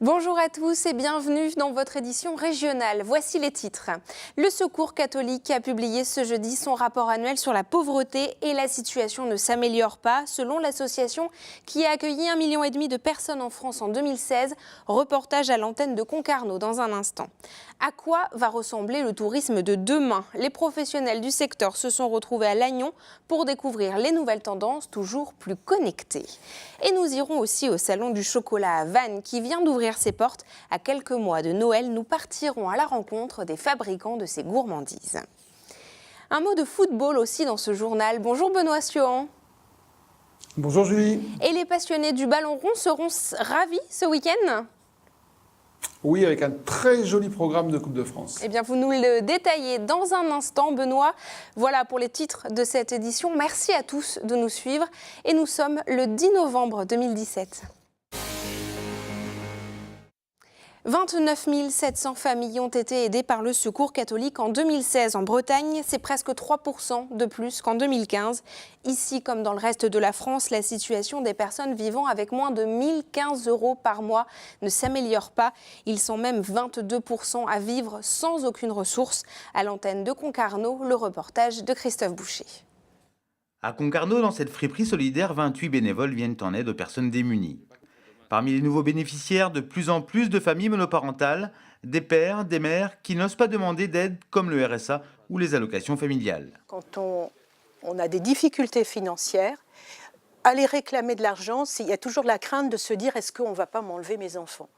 Bonjour à tous et bienvenue dans votre édition régionale. Voici les titres. Le Secours catholique a publié ce jeudi son rapport annuel sur la pauvreté et la situation ne s'améliore pas. Selon l'association qui a accueilli 1,5 million de personnes en France en 2016, reportage à l'antenne de Concarneau dans un instant. À quoi va ressembler le tourisme de demain? Les professionnels du secteur se sont retrouvés à Lannion pour découvrir les nouvelles tendances toujours plus connectées. Et nous irons aussi au Salon du chocolat à Vannes qui vient d'ouvrir ses portes. À quelques mois de Noël, nous partirons à la rencontre des fabricants de ces gourmandises. Un mot de football aussi dans ce journal. Bonjour Benoît Siohan. Bonjour Julie. Et les passionnés du ballon rond seront ravis ce week-end? Oui, avec un très joli programme de Coupe de France. Eh bien, vous nous le détaillez dans un instant, Benoît. Voilà pour les titres de cette édition. Merci à tous de nous suivre. Et nous sommes le 10 novembre 2017. 29 700 familles ont été aidées par le Secours catholique en 2016 en Bretagne. C'est presque 3% de plus qu'en 2015. Ici, comme dans le reste de la France, la situation des personnes vivant avec moins de 1 015 € par mois ne s'améliore pas. Ils sont même 22% à vivre sans aucune ressource. À l'antenne de Concarneau, le reportage de Christophe Boucher. À Concarneau, dans cette friperie solidaire, 28 bénévoles viennent en aide aux personnes démunies. Parmi les nouveaux bénéficiaires, de plus en plus de familles monoparentales, des pères, des mères qui n'osent pas demander d'aide comme le RSA ou les allocations familiales. Quand on a des difficultés financières, aller réclamer de l'argent, il y a toujours la crainte de se dire est-ce qu'on ne va pas m'enlever mes enfants?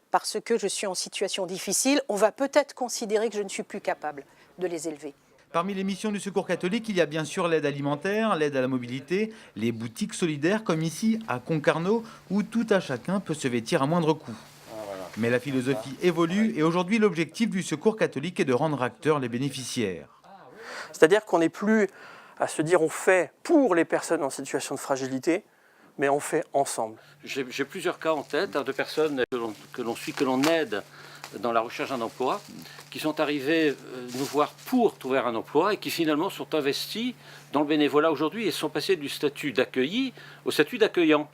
Parce que je suis en situation difficile, on va peut-être considérer que je ne suis plus capable de les élever. Parmi les missions du Secours catholique, il y a bien sûr l'aide alimentaire, l'aide à la mobilité, les boutiques solidaires comme ici à Concarneau où tout à chacun peut se vêtir à moindre coût. Mais la philosophie évolue et aujourd'hui l'objectif du Secours catholique est de rendre acteurs les bénéficiaires. C'est-à-dire qu'on n'est plus à se dire on fait pour les personnes en situation de fragilité, mais on fait ensemble. J'ai plusieurs cas en tête de personnes que l'on aide dans la recherche d'un emploi, qui sont arrivés nous voir pour trouver un emploi et qui finalement sont investis dans le bénévolat aujourd'hui et sont passés du statut d'accueilli au statut d'accueillant.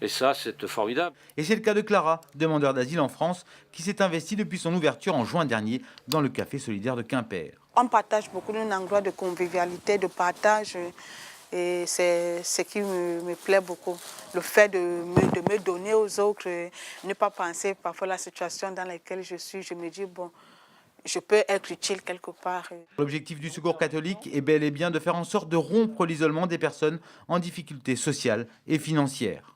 Et ça, c'est formidable. Et c'est le cas de Clara, demandeur d'asile en France, qui s'est investie depuis son ouverture en juin dernier dans le café solidaire de Quimper. On partage beaucoup d'un endroit de convivialité, de partage. Et c'est ce qui me plaît beaucoup. Le fait de me donner aux autres, ne pas penser parfois à la situation dans laquelle je suis. Je me dis, bon, je peux être utile quelque part. L'objectif du Secours catholique est bel et bien de faire en sorte de rompre l'isolement des personnes en difficulté sociale et financière.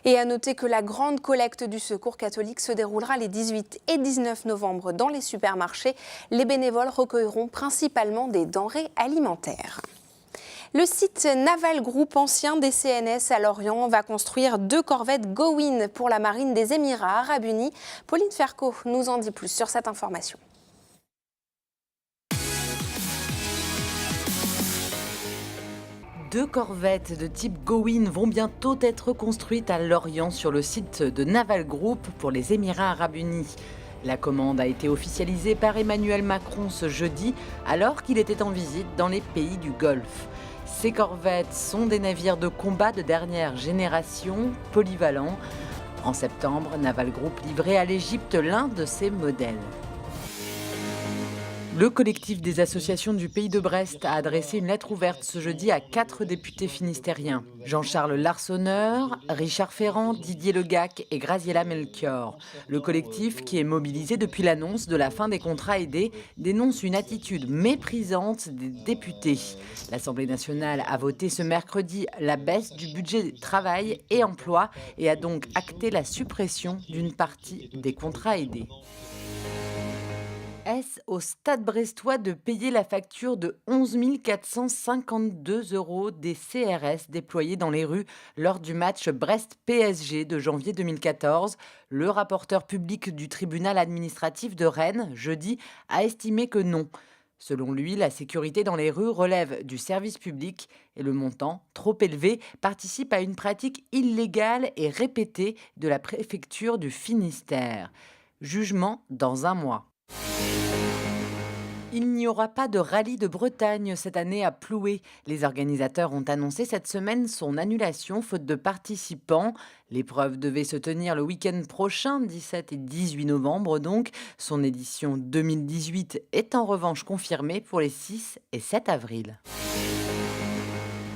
Et à noter que la grande collecte du Secours catholique se déroulera les 18 et 19 novembre dans les supermarchés. Les bénévoles recueilleront principalement des denrées alimentaires. Le site Naval Group ancien des CNS à Lorient va construire 2 corvettes Gowin pour la marine des Émirats Arabes Unis. Pauline Ferco nous en dit plus sur cette information. Deux corvettes de type Gowin vont bientôt être construites à Lorient sur le site de Naval Group pour les Émirats Arabes Unis. La commande a été officialisée par Emmanuel Macron ce jeudi alors qu'il était en visite dans les pays du Golfe. Ces corvettes sont des navires de combat de dernière génération, polyvalents. En septembre, Naval Group livrait à l'Égypte l'un de ces modèles. Le collectif des associations du Pays de Brest a adressé une lettre ouverte ce jeudi à 4 députés finistériens. Jean-Charles Larsonneur, Richard Ferrand, Didier Legac et Graziella Melchior. Le collectif, qui est mobilisé depuis l'annonce de la fin des contrats aidés, dénonce une attitude méprisante des députés. L'Assemblée nationale a voté ce mercredi la baisse du budget travail et emploi et a donc acté la suppression d'une partie des contrats aidés. Est-ce au Stade brestois de payer la facture de 11 452 € des CRS déployés dans les rues lors du match Brest-PSG de janvier 2014 ? Le rapporteur public du tribunal administratif de Rennes, jeudi, a estimé que non. Selon lui, la sécurité dans les rues relève du service public et le montant, trop élevé, participe à une pratique illégale et répétée de la préfecture du Finistère. Jugement dans un mois. Il n'y aura pas de rallye de Bretagne cette année à Ploué. Les organisateurs ont annoncé cette semaine son annulation faute de participants. L'épreuve devait se tenir le week-end prochain, 17 et 18 novembre donc. Son édition 2018 est en revanche confirmée pour les 6 et 7 avril.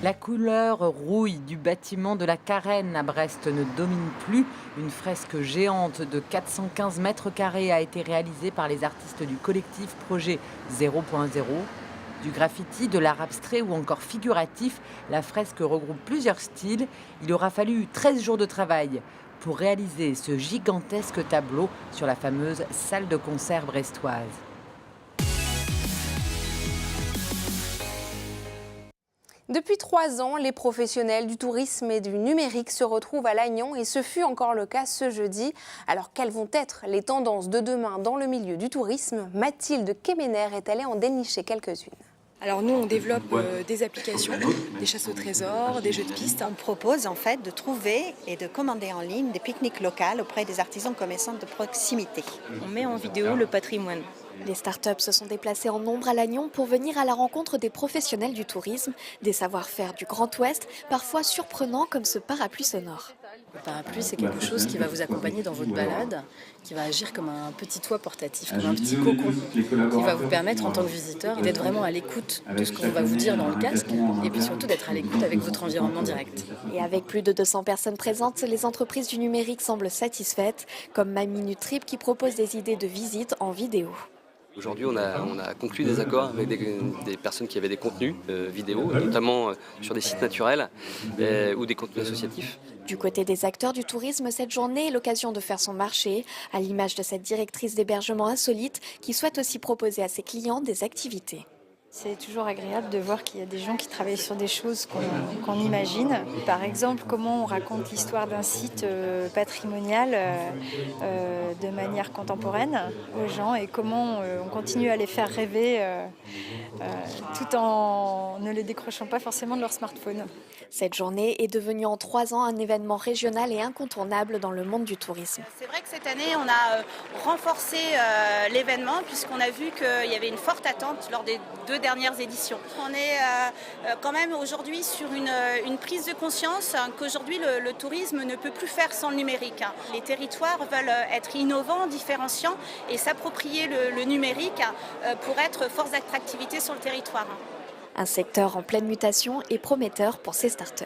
La couleur rouille du bâtiment de la Carène à Brest ne domine plus. Une fresque géante de 415 mètres carrés a été réalisée par les artistes du collectif Projet 0.0. Du graffiti, de l'art abstrait ou encore figuratif, la fresque regroupe plusieurs styles. Il aura fallu 13 jours de travail pour réaliser ce gigantesque tableau sur la fameuse salle de concert brestoise. Depuis 3 ans, les professionnels du tourisme et du numérique se retrouvent à Lannion et ce fut encore le cas ce jeudi. Alors quelles vont être les tendances de demain dans le milieu du tourisme? Mathilde Kemener est allée en dénicher quelques-unes. Alors nous, on développe des applications, des chasses au trésor, des jeux de piste. On propose en fait de trouver et de commander en ligne des pique-niques locales auprès des artisans commerçants de proximité. On met en vidéo le patrimoine. Les startups se sont déplacées en nombre à Lannion pour venir à la rencontre des professionnels du tourisme, des savoir-faire du Grand Ouest, parfois surprenants comme ce parapluie sonore. Le parapluie, c'est quelque chose qui va vous accompagner dans votre balade, qui va agir comme un petit toit portatif, comme un petit cocon, qui va vous permettre en tant que visiteur d'être vraiment à l'écoute de ce qu'on va vous dire dans le casque et puis surtout d'être à l'écoute avec votre environnement direct. Et avec plus de 200 personnes présentes, les entreprises du numérique semblent satisfaites, comme My Minute Trip qui propose des idées de visite en vidéo. Aujourd'hui, on a conclu des accords avec des personnes qui avaient des contenus vidéo, notamment sur des sites naturels ou des contenus associatifs. Du côté des acteurs du tourisme, cette journée est l'occasion de faire son marché, à l'image de cette directrice d'hébergement insolite qui souhaite aussi proposer à ses clients des activités. C'est toujours agréable de voir qu'il y a des gens qui travaillent sur des choses qu'on imagine. Par exemple, comment on raconte l'histoire d'un site patrimonial de manière contemporaine aux gens et comment on continue à les faire rêver tout en ne les décrochant pas forcément de leur smartphone. Cette journée est devenue en 3 ans un événement régional et incontournable dans le monde du tourisme. C'est vrai que cette année, on a renforcé l'événement puisqu'on a vu qu'il y avait une forte attente lors des 2 dernières éditions. On est quand même aujourd'hui sur une prise de conscience qu'aujourd'hui le tourisme ne peut plus faire sans le numérique. Les territoires veulent être innovants, différenciants et s'approprier le numérique pour être force d'attractivité sur le territoire. Un secteur en pleine mutation et prometteur pour ces startups.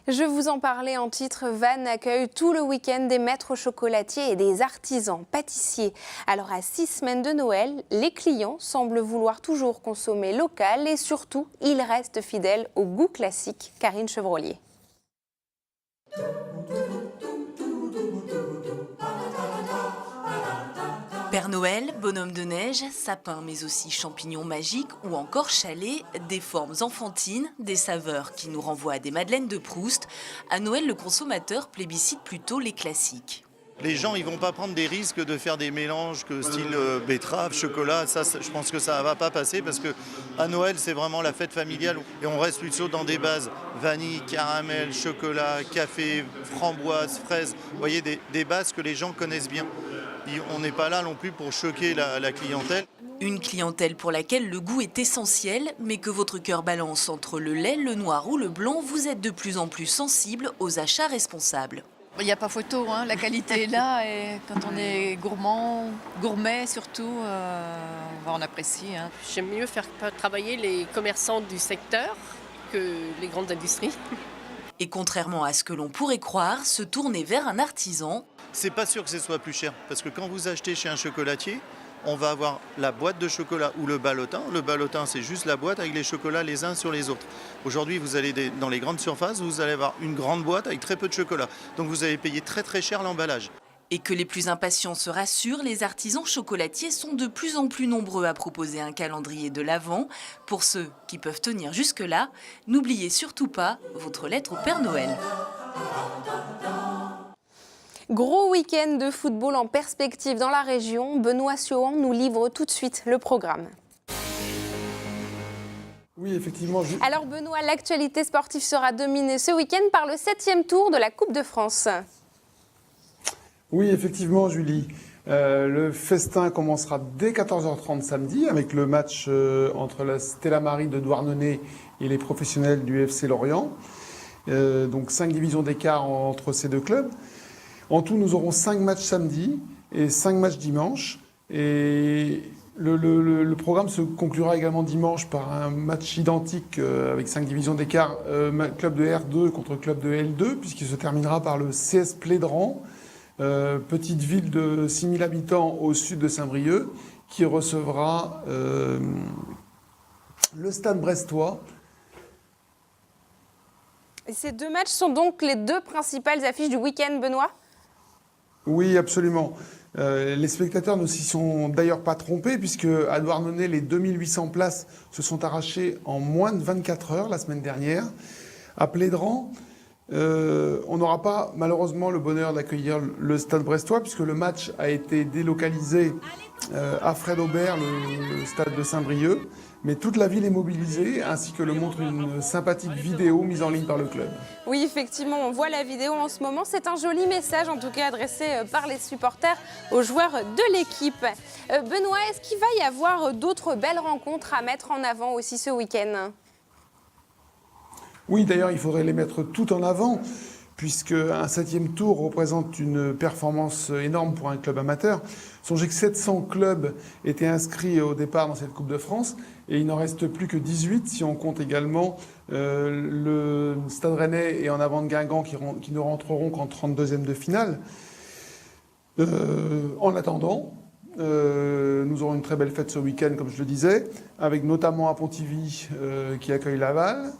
Je vous en parlais en titre, Vannes accueille tout le week-end des maîtres chocolatiers et des artisans pâtissiers. Alors à 6 semaines de Noël, les clients semblent vouloir toujours consommer local et surtout, ils restent fidèles au goût classique. Karine Chevrolier. Père Noël, bonhomme de neige, sapin mais aussi champignons magiques ou encore chalets, des formes enfantines, des saveurs qui nous renvoient à des madeleines de Proust. À Noël, le consommateur plébiscite plutôt les classiques. Les gens, ils vont pas prendre des risques de faire des mélanges que style betterave, chocolat. Ça, je pense que ça va pas passer parce que à Noël, c'est vraiment la fête familiale et on reste plutôt dans des bases vanille, caramel, chocolat, café, framboise, fraise. Vous voyez, des bases que les gens connaissent bien. On n'est pas là non plus pour choquer la clientèle. Une clientèle pour laquelle le goût est essentiel, mais que votre cœur balance entre le lait, le noir ou le blanc, vous êtes de plus en plus sensible aux achats responsables. Il n'y a pas photo, hein. La qualité est là et quand on est gourmand, gourmet surtout, on apprécie. Hein. J'aime mieux faire travailler les commerçants du secteur que les grandes industries. Et contrairement à ce que l'on pourrait croire, se tourner vers un artisan. C'est pas sûr que ce soit plus cher parce que quand vous achetez chez un chocolatier, on va avoir la boîte de chocolat ou le ballotin. Le ballotin, c'est juste la boîte avec les chocolats les uns sur les autres. Aujourd'hui, vous allez dans les grandes surfaces, vous allez avoir une grande boîte avec très peu de chocolat. Donc vous allez payer très très cher l'emballage. Et que les plus impatients se rassurent, les artisans chocolatiers sont de plus en plus nombreux à proposer un calendrier de l'Avent. Pour ceux qui peuvent tenir jusque-là, n'oubliez surtout pas votre lettre au Père Noël. Gros week-end de football en perspective dans la région. Benoît Siohan nous livre tout de suite le programme. Oui, effectivement. Alors Benoît, l'actualité sportive sera dominée ce week-end par le 7e tour de la Coupe de France. Oui, effectivement, Julie. Le festin commencera dès 14h30 samedi avec le match entre la Stella Maris de Douarnenez et les professionnels du FC Lorient. Donc 5 divisions d'écart entre ces deux clubs. En tout, nous aurons 5 matchs samedi et 5 matchs dimanche. Et le programme se conclura également dimanche par un match identique avec 5 divisions d'écart, club de R2 contre club de L2, puisqu'il se terminera par le CS Plédran, petite ville de 6000 habitants au sud de Saint-Brieuc, qui recevra le Stade brestois. Et ces 2 matchs sont donc les 2 principales affiches du week-end, Benoît ? Oui, absolument. Les spectateurs ne s'y sont d'ailleurs pas trompés, puisque à Douarnenez, les 2800 places se sont arrachées en moins de 24 heures la semaine dernière. À Plédran, on n'aura pas malheureusement le bonheur d'accueillir le Stade brestois, puisque le match a été délocalisé à Fred Aubert, le stade de Saint-Brieuc. Mais toute la ville est mobilisée, ainsi que le montre une sympathique vidéo mise en ligne par le club. Oui, effectivement, on voit la vidéo en ce moment. C'est un joli message, en tout cas adressé par les supporters aux joueurs de l'équipe. Benoît, est-ce qu'il va y avoir d'autres belles rencontres à mettre en avant aussi ce week-end ? Oui, d'ailleurs, il faudrait les mettre toutes en avant, puisque un 7e tour représente une performance énorme pour un club amateur. Songez que 700 clubs étaient inscrits au départ dans cette Coupe de France, et il n'en reste plus que 18 si on compte également le Stade Rennais et En Avant de Guingamp qui ne rentreront qu'en 32e de finale. En attendant, nous aurons une très belle fête ce week-end, comme je le disais, avec notamment à Pontivy qui accueille Laval,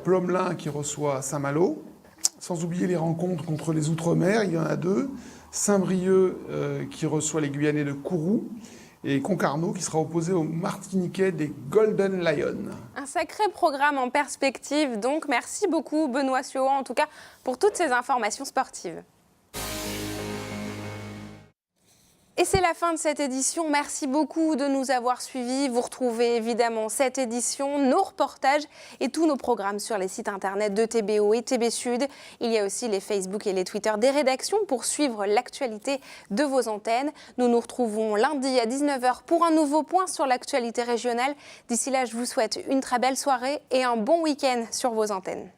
Plomelin qui reçoit Saint-Malo, sans oublier les rencontres contre les Outre-mer, il y en a 2, Saint-Brieuc qui reçoit les Guyanais de Kourou, et Concarneau qui sera opposé aux Martiniquais des Golden Lions. Un sacré programme en perspective, donc merci beaucoup Benoît Suauan, en tout cas pour toutes ces informations sportives. Et c'est la fin de cette édition. Merci beaucoup de nous avoir suivis. Vous retrouvez évidemment cette édition, nos reportages et tous nos programmes sur les sites internet de TBO et TB Sud. Il y a aussi les Facebook et les Twitter des rédactions pour suivre l'actualité de vos antennes. Nous nous retrouvons lundi à 19h pour un nouveau point sur l'actualité régionale. D'ici là, je vous souhaite une très belle soirée et un bon week-end sur vos antennes.